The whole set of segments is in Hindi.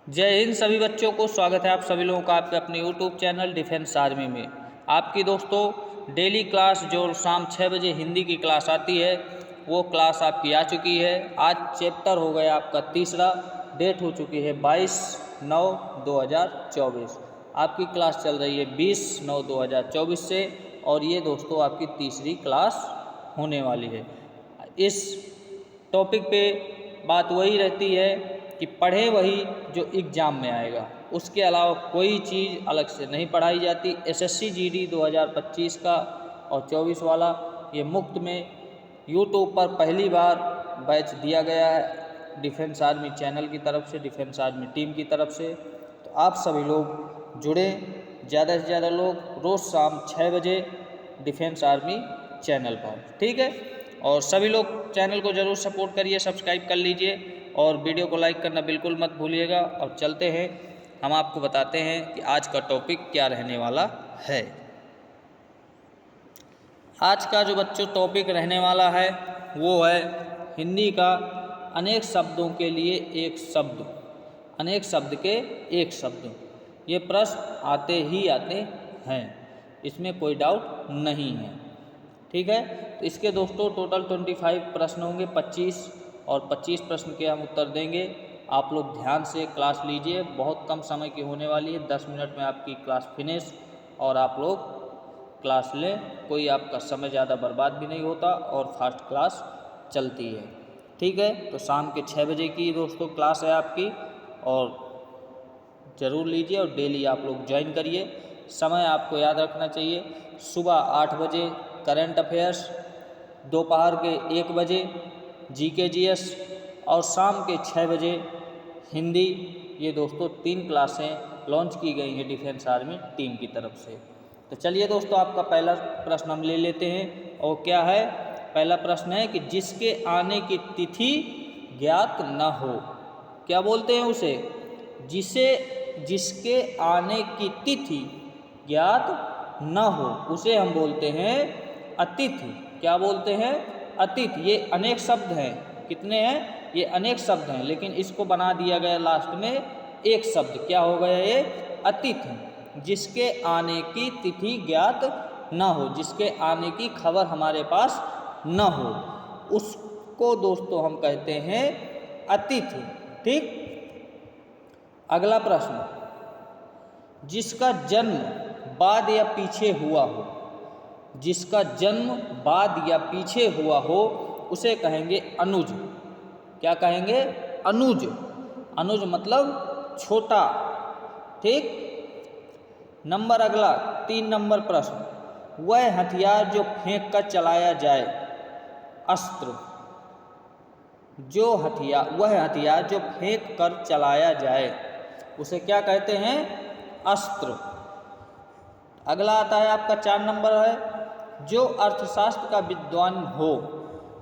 जय हिंद सभी बच्चों को। स्वागत है आप सभी लोगों का आपके अपने यूट्यूब चैनल डिफेंस आर्मी में। आपकी दोस्तों डेली क्लास जो शाम 6 बजे हिंदी की क्लास आती है वो क्लास आपकी आ चुकी है। आज चैप्टर हो गया आपका तीसरा, डेट हो चुकी है 22/9/2024। आपकी क्लास चल रही है 20/9/2024 से और ये दोस्तों आपकी तीसरी क्लास होने वाली है। इस टॉपिक पे बात वही रहती है कि पढ़े वही जो एग्ज़ाम में आएगा, उसके अलावा कोई चीज़ अलग से नहीं पढ़ाई जाती। एसएससी जीडी 2025 का और 24 वाला ये मुफ्त में यूट्यूब पर पहली बार बैच दिया गया है डिफेंस आर्मी चैनल की तरफ से, डिफेंस आर्मी टीम की तरफ से। तो आप सभी लोग जुड़ें, ज़्यादा से ज़्यादा लोग रोज़ शाम 6 बजे डिफेंस आर्मी चैनल पर, ठीक है। और सभी लोग चैनल को ज़रूर सपोर्ट करिए, सब्सक्राइब कर लीजिए और वीडियो को लाइक करना बिल्कुल मत भूलिएगा। और चलते हैं, हम आपको बताते हैं कि आज का टॉपिक क्या रहने वाला है। आज का जो बच्चों टॉपिक रहने वाला है वो है हिंदी का अनेक शब्दों के लिए एक शब्द, अनेक शब्द के एक शब्द। ये प्रश्न आते ही आते हैं, इसमें कोई डाउट नहीं है, ठीक है। तो इसके दोस्तों टोटल 25 प्रश्न होंगे, 25 और 25 प्रश्न के हम उत्तर देंगे। आप लोग ध्यान से क्लास लीजिए, बहुत कम समय की होने वाली है, 10 मिनट में आपकी क्लास फिनिश और आप लोग क्लास लें। कोई आपका समय ज़्यादा बर्बाद भी नहीं होता और फास्ट क्लास चलती है, ठीक है। तो शाम के 6 बजे की दोस्तों क्लास है आपकी और ज़रूर लीजिए और डेली आप लोग ज्वाइन करिए। समय आपको याद रखना चाहिए, सुबह 8 बजे करंट अफेयर्स, दोपहर के 1 बजे जीके जीएस और शाम के 6 बजे हिंदी। ये दोस्तों 3 क्लासें लॉन्च की गई हैं डिफेंस आर्मी टीम की तरफ से। तो चलिए दोस्तों, आपका पहला प्रश्न हम ले लेते हैं और क्या है। पहला प्रश्न है कि जिसके आने की तिथि ज्ञात न हो, क्या बोलते हैं उसे? जिसके आने की तिथि ज्ञात न हो उसे हम बोलते हैं अतिथि। क्या बोलते हैं? अतिथि। ये अनेक शब्द हैं, कितने हैं? ये अनेक शब्द हैं, लेकिन इसको बना दिया गया लास्ट में एक शब्द। क्या हो गया ये? अतिथि। जिसके आने की तिथि ज्ञात न हो, जिसके आने की खबर हमारे पास न हो, उसको दोस्तों हम कहते हैं अतिथि, ठीक। अगला प्रश्न, जिसका जन्म बाद या पीछे हुआ हो, जिसका जन्म बाद या पीछे हुआ हो उसे कहेंगे अनुज। क्या कहेंगे? अनुज। अनुज मतलब छोटा, ठीक। नंबर अगला 3 नंबर प्रश्न, वह हथियार जो फेंक कर चलाया जाए, अस्त्र। वह हथियार जो फेंक कर चलाया जाए उसे क्या कहते हैं? अस्त्र। अगला आता है आपका 4 नंबर है, जो अर्थशास्त्र का विद्वान हो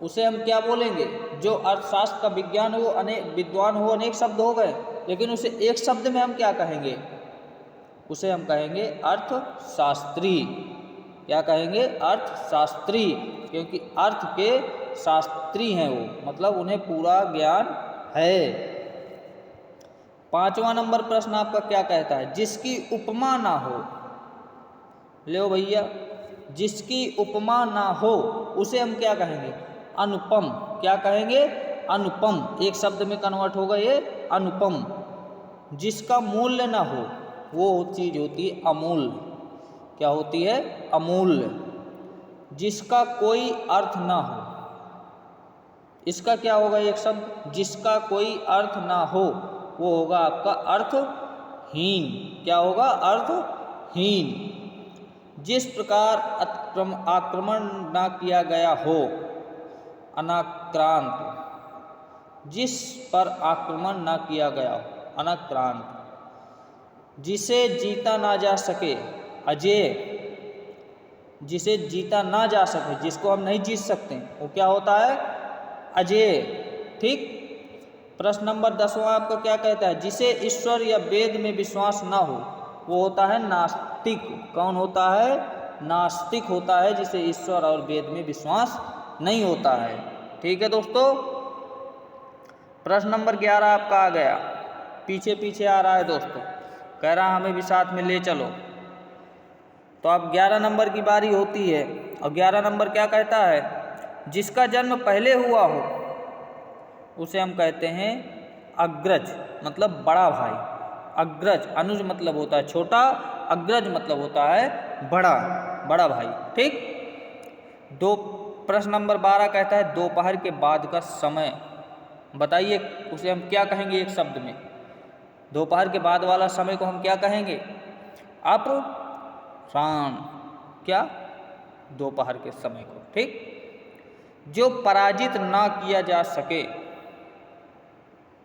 उसे हम क्या बोलेंगे? जो अर्थशास्त्र का विज्ञान हो, विद्वान हो, अनेक शब्द हो गए, लेकिन उसे एक शब्द में हम क्या कहेंगे? उसे हम कहेंगे अर्थशास्त्री। क्या कहेंगे? अर्थशास्त्री, क्योंकि अर्थ के शास्त्री हैं वो, मतलब उन्हें पूरा ज्ञान है। 5वां नंबर प्रश्न आपका क्या कहता है? जिसकी उपमा ना हो। लो भैया, जिसकी उपमा ना हो उसे हम क्या कहेंगे? अनुपम। क्या कहेंगे? अनुपम। एक शब्द में कन्वर्ट होगा ये अनुपम। जिसका मूल्य ना हो वो चीज़ होती है अमूल्य। क्या होती है? अमूल्य। जिसका कोई अर्थ ना हो, इसका क्या होगा? एक शब्द, जिसका कोई अर्थ ना हो वो होगा आपका अर्थहीन। क्या होगा? अर्थहीन। जिस प्रकार आक्रमण ना किया गया हो, अनाक्रांत। जिस पर आक्रमण ना किया गया हो, अनाक्रांत। जिसे जीता ना जा सके, अजेय। जिसे जीता ना जा सके, जिसको हम नहीं जीत सकते, वो क्या होता है? अजेय, ठीक। प्रश्न नंबर 10वां आपका क्या कहता है? जिसे ईश्वर या वेद में विश्वास ना हो वो होता है नास्तिक। कौन होता है? नास्तिक होता है जिसे ईश्वर और वेद में विश्वास नहीं होता है, ठीक है दोस्तों। प्रश्न नंबर 11 आपका आ गया, पीछे पीछे आ रहा है दोस्तों, कह रहा हमें भी साथ में ले चलो। तो अब 11 नंबर की बारी होती है और 11 नंबर क्या कहता है, जिसका जन्म पहले हुआ हो उसे हम कहते हैं अग्रज, मतलब बड़ा भाई। अग्रज, अनुज मतलब होता है छोटा, अग्रज मतलब होता है बड़ा, बड़ा भाई। ठीक। दो प्रश्न नंबर 12 कहता है दोपहर के बाद का समय बताइए, उसे हम क्या कहेंगे एक शब्द में। दोपहर के बाद वाला समय को हम क्या कहेंगे, अपराह्न। क्या, दोपहर के समय को। ठीक। जो पराजित ना किया जा सके,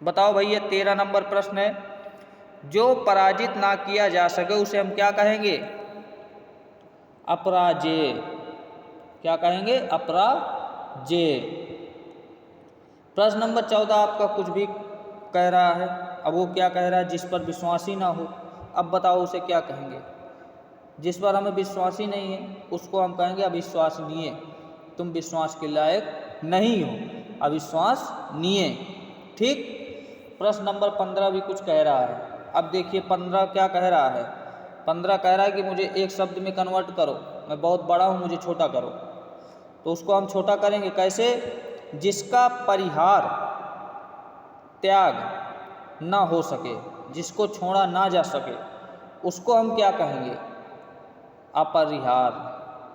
बताओ भैया 13 नंबर प्रश्न है, जो पराजित ना किया जा सके उसे हम क्या कहेंगे, अपराजेय। क्या कहेंगे, अपराजेय। प्रश्न नंबर 14 आपका कुछ भी कह रहा है, अब वो क्या कह रहा है, जिस पर विश्वास ही ना हो। अब बताओ उसे क्या कहेंगे, जिस पर हमें विश्वास ही नहीं है उसको हम कहेंगे अविश्वसनीय। तुम विश्वास के लायक नहीं हो, अविश्वसनीय। ठीक। प्रश्न नंबर 15 भी कुछ कह रहा है। अब देखिए 15 क्या कह रहा है, 15 कह रहा है कि मुझे एक शब्द में कन्वर्ट करो, मैं बहुत बड़ा हूँ मुझे छोटा करो। तो उसको हम छोटा करेंगे कैसे, जिसका परिहार त्याग ना हो सके, जिसको छोड़ा ना जा सके, उसको हम क्या कहेंगे, अपरिहार।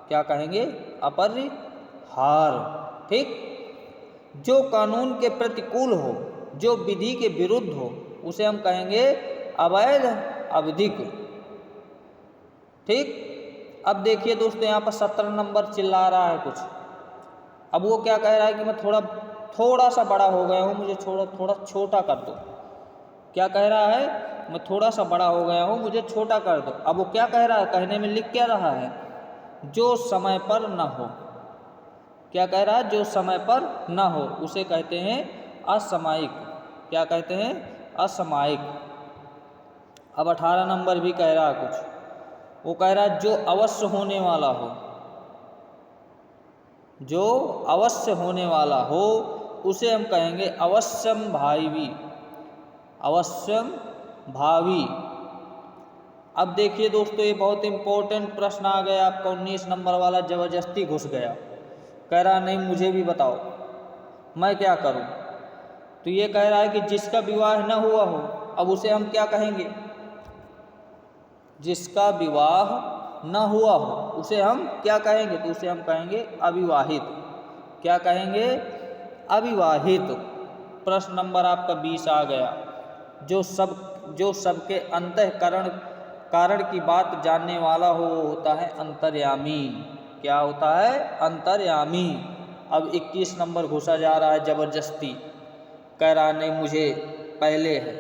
क्या कहेंगे, अपरिहार। ठीक। जो कानून के प्रतिकूल हो, जो विधि के विरुद्ध हो, उसे हम कहेंगे अवैध, अवधिक। ठीक। अब देखिए दोस्तों यहाँ पर 17 नंबर चिल्ला रहा है कुछ। अब वो क्या कह रहा है कि मैं थोड़ा सा बड़ा हो गया हूँ, मुझे थोड़ा छोटा कर दो। क्या कह रहा है, मैं थोड़ा सा बड़ा हो गया हूँ मुझे छोटा कर दो। अब वो क्या कह रहा है, कहने में लिख क्या रहा है, जो समय पर न हो। क्या कह रहा है, जो समय पर न हो उसे कहते हैं असामयिक। क्या कहते हैं, असामयिक। अब 18 नंबर भी कह रहा है कुछ, वो कह रहा है जो अवश्य होने वाला हो, जो अवश्य होने वाला हो उसे हम कहेंगे अवश्यम भावी, अवश्यम भावी। अब देखिए दोस्तों ये बहुत इंपॉर्टेंट प्रश्न आ गया आपका 19 नंबर वाला, जबरदस्ती घुस गया। कह रहा नहीं मुझे भी बताओ मैं क्या करूं। तो ये कह रहा है कि जिसका विवाह न हुआ हो, अब उसे हम क्या कहेंगे, जिसका विवाह न हुआ हो उसे हम क्या कहेंगे, तो उसे हम कहेंगे अविवाहित। क्या कहेंगे, अविवाहित। प्रश्न नंबर आपका 20 आ गया, जो सबके अंतःकरण कारण की बात जानने वाला हो वो होता है अंतर्यामी। क्या होता है, अंतर्यामी। अब 21 नंबर घुसा जा रहा है जबरदस्ती, कह रहा नहीं मुझे पहले है।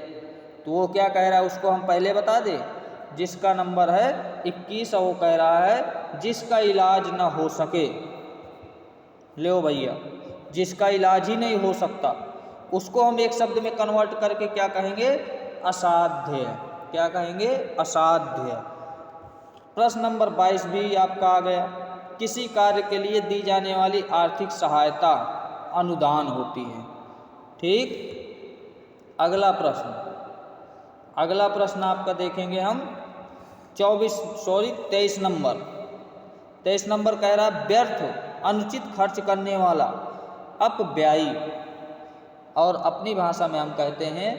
तो वो क्या कह रहा है, उसको हम पहले बता दें। जिसका नंबर है 21 और वो कह रहा है जिसका इलाज ना हो सके। लो भैया, जिसका इलाज ही नहीं हो सकता उसको हम एक शब्द में कन्वर्ट करके क्या कहेंगे, असाध्य। क्या कहेंगे, असाध्य। प्रश्न नंबर 22 भी आपका आ गया, किसी कार्य के लिए दी जाने वाली आर्थिक सहायता अनुदान होती है। ठीक। अगला प्रश्न आपका देखेंगे हम 23 नंबर। 23 नंबर कह रहा है व्यर्थ अनुचित खर्च करने वाला अपव्ययी, और अपनी भाषा में हम कहते हैं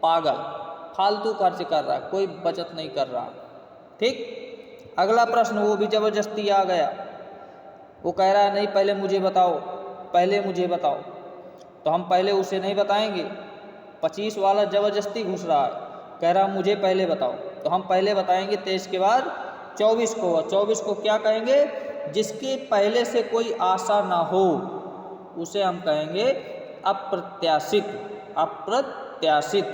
पागल, फालतू खर्च कर रहा है, कोई बचत नहीं कर रहा। ठीक। अगला प्रश्न वो भी जबरदस्ती आ गया, वो कह रहा है नहीं पहले मुझे बताओ। तो हम पहले उसे नहीं बताएंगे। 25 वाला जबरदस्ती घुस रहा है, कह रहा मुझे पहले बताओ, तो हम पहले बताएंगे 23 के बाद 24 को। 24 को क्या कहेंगे, जिसके पहले से कोई आशा ना हो उसे हम कहेंगे अप्रत्याशित, अप्रत्याशित।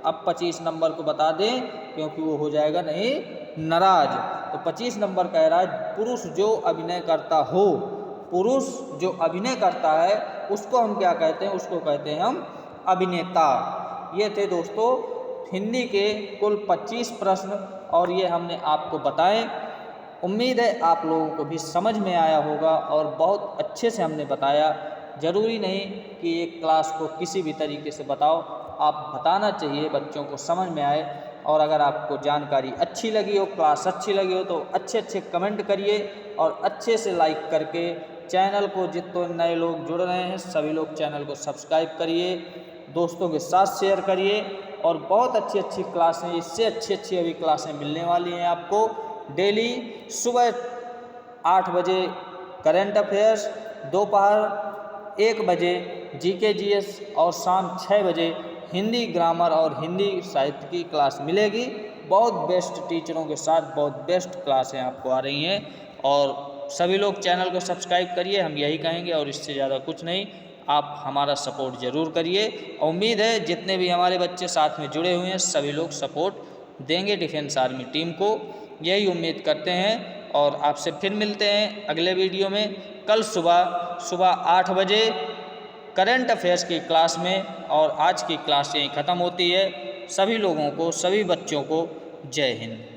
अब 25 नंबर को बता दें क्योंकि वो हो जाएगा नहीं नाराज। तो 25 नंबर कह रहा है पुरुष जो अभिनय करता हो, पुरुष जो अभिनय करता है उसको हम क्या कहते हैं, उसको कहते हैं हम अभिनेता। ये थे दोस्तों हिंदी के कुल 25 प्रश्न और ये हमने आपको बताए। उम्मीद है आप लोगों को भी समझ में आया होगा और बहुत अच्छे से हमने बताया। ज़रूरी नहीं कि एक क्लास को किसी भी तरीके से बताओ, आप बताना चाहिए, बच्चों को समझ में आए। और अगर आपको जानकारी अच्छी लगी हो, क्लास अच्छी लगी हो, तो अच्छे अच्छे कमेंट करिए और अच्छे से लाइक करके चैनल को, जितने नए लोग जुड़ रहे हैं सभी लोग चैनल को सब्सक्राइब करिए, दोस्तों के साथ शेयर करिए। और बहुत अच्छी अच्छी क्लासें, इससे अच्छी अच्छी अभी क्लासें मिलने वाली हैं आपको। डेली सुबह 8 बजे करंट अफेयर्स, दोपहर 1 बजे जीके जीएस और शाम 6 बजे हिंदी ग्रामर और हिंदी साहित्य की क्लास मिलेगी। बहुत बेस्ट टीचरों के साथ बहुत बेस्ट क्लासें आपको आ रही हैं। और सभी लोग चैनल को सब्सक्राइब करिए, हम यही कहेंगे और इससे ज़्यादा कुछ नहीं। आप हमारा सपोर्ट ज़रूर करिए। उम्मीद है जितने भी हमारे बच्चे साथ में जुड़े हुए हैं सभी लोग सपोर्ट देंगे डिफेंस आर्मी टीम को, यही उम्मीद करते हैं। और आपसे फिर मिलते हैं अगले वीडियो में कल सुबह 8 बजे करंट अफेयर्स की क्लास में। और आज की क्लास यहीं ख़त्म होती है। सभी लोगों को, सभी बच्चों को जय हिंद।